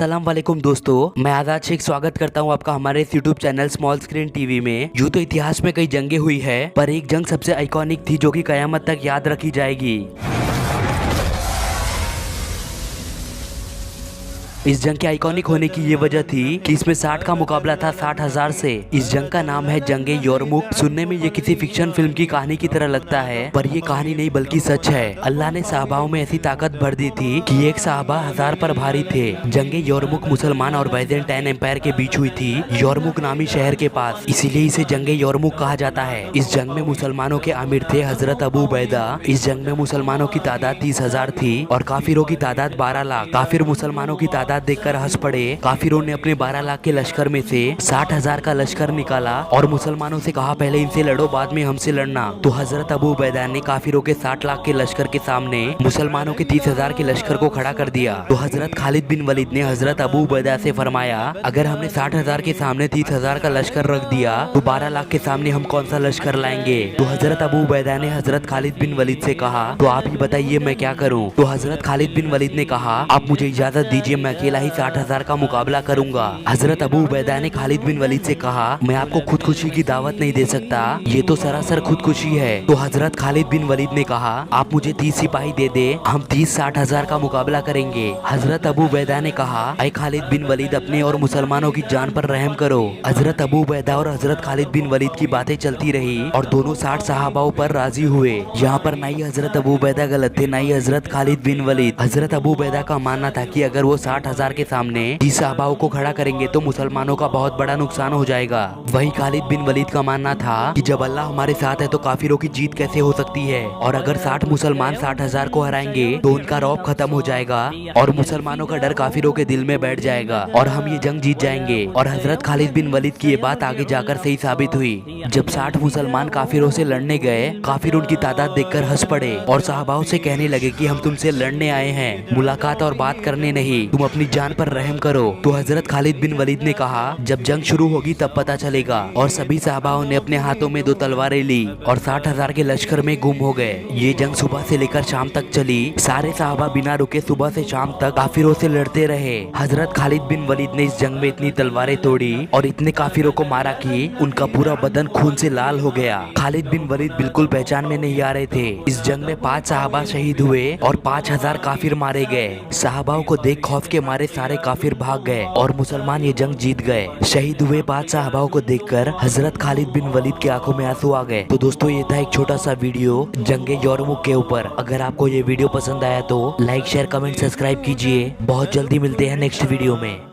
अस्सलाम वालेकुम दोस्तों, मैं आजाद शेख स्वागत करता हूं आपका हमारे YouTube channel small screen TV में। यूँ तो इतिहास में कई जंगें हुई है, पर एक जंग सबसे आइकॉनिक थी जो कि कयामत तक याद रखी जाएगी। इस जंग के आइकॉनिक होने की ये वजह थी कि इसमें 60 का मुकाबला था 60,000 से। इस जंग का नाम है जंगे यरमुक। सुनने में ये किसी फिक्शन फिल्म की कहानी की तरह लगता है, पर ये कहानी नहीं बल्कि सच है। अल्लाह ने सहाबाओं में ऐसी ताकत भर दी थी कि एक सहाबा 1000 पर भारी थे। जंगे यरमुक मुसलमान और बाइजेंटाइन एम्पायर के बीच हुई थी, यरमुक नामी शहर के पास, इसीलिए इसे जंगे यरमुक कहा जाता है। इस जंग में मुसलमानों के आमिर थे हजरत अबू उबैदा। इस जंग में मुसलमानों की तादाद 30,000 थी और काफिरों की तादाद 12 लाख। काफिर मुसलमानों की तादाद देखकर हंस पड़े। काफिरों ने अपने 12 लाख के लश्कर में से 60,000 का लश्कर निकाला और मुसलमानों से कहा पहले इनसे लड़ो, बाद में हमसे लड़ना। तो हजरत अबू उबैदा ने काफिरों के 60 लाख के लश्कर के सामने मुसलमानों के 30,000 के लश्कर को खड़ा कर दिया। तो हजरत खालिद बिन वलीद ने हजरत अबू उबैदा से फरमाया, अगर हमने 60,000 के सामने 30,000 का लश्कर रख दिया तो 12 लाख के सामने हम कौन सा लश्कर लाएंगे। तो हजरत अबू उबैदा ने हजरत खालिद बिन वलीद से कहा, तो आप ही बताइए मैं क्या करूँ। तो हजरत खालिद बिन वलीद ने कहा, आप मुझे इजाजत दीजिए, मैं अकेला ही 60,000 का मुकाबला करूंगा। हजरत अबू उबैदा ने खालिद बिन वलीद से कहा, मैं आपको खुदकुशी की दावत नहीं दे सकता, ये तो सरासर खुदकुशी है। तो हजरत खालिद बिन वलीद ने कहा, आप मुझे 30 सिपाही दे दे, हम 30-60,000 का मुकाबला करेंगे। हजरत अबू उबैदा ने कहा, ऐ खालिद बिन वलीद, अपने और मुसलमानों की जान पर रहम करो। हजरत अबू उबैदा और हजरत खालिद बिन वलीद की बातें चलती रही और दोनों 60 सहाबाओं पर राजी हुए। यहाँ पर ना ही हजरत अबू उबैदा गलत थे, ना ही हजरत खालिद बिन वलीद। हजरत अबू उबैदा का मानना था कि अगर वो 60,000 के सामने 30 सहाबाओं को खड़ा करेंगे तो मुसलमानों का बहुत बड़ा नुकसान हो जाएगा। वही खालिद बिन वलीद का मानना था कि जब अल्लाह हमारे साथ है तो काफिरों की जीत कैसे हो सकती है, और अगर 60 मुसलमान 60,000 को हराएंगे तो उनका रौब खत्म हो जाएगा और मुसलमानों का डर काफिरों के दिल में बैठ जाएगा और हम ये जंग जीत जाएंगे। और हजरत खालिद बिन वलीद की ये बात आगे जाकर सही साबित हुई। जब 60 मुसलमान काफिरों से लड़ने गए, काफिर उनकी तादाद देखकर हंस पड़े और सहाबाओं से कहने लगे कि हम तुमसे लड़ने आए हैं, मुलाकात और बात करने नहीं, तुम अपनी जान पर रहम करो। तो हजरत खालिद बिन वलीद ने कहा, जब जंग शुरू होगी तब पता चलेगा। और सभी सहाबाओं ने अपने हाथों में 2 तलवारें ली और 60,000 के लश्कर में गुम हो गए। ये जंग सुबह से लेकर शाम तक चली। सारे सहाबा बिना रुके सुबह से शाम तक काफिरों से लड़ते रहे। हजरत खालिद बिन वलीद ने इस जंग में इतनी तलवारें तोड़ी और इतने काफिरों को मारा कि उनका पूरा बदन खून से लाल हो गया। खालिद बिन वलीद बिल्कुल पहचान में नहीं आ रहे थे। इस जंग में 5 सहाबा शहीद हुए और 5,000 काफिर मारे गए। सहाबाओं को देख खौफ के मारे सारे काफिर भाग गए और मुसलमान ये जंग जीत गए। शहीद हुए 5 सहाबाओं को देखकर हजरत खालिद बिन वलीद की आंखों में आंसू आ गए। तो दोस्तों, ये था एक छोटा सा वीडियो जंगे यरमुक के ऊपर। अगर आपको ये वीडियो पसंद आया तो लाइक, शेयर, कमेंट, सब्सक्राइब कीजिए। बहुत जल्दी मिलते हैं नेक्स्ट वीडियो में।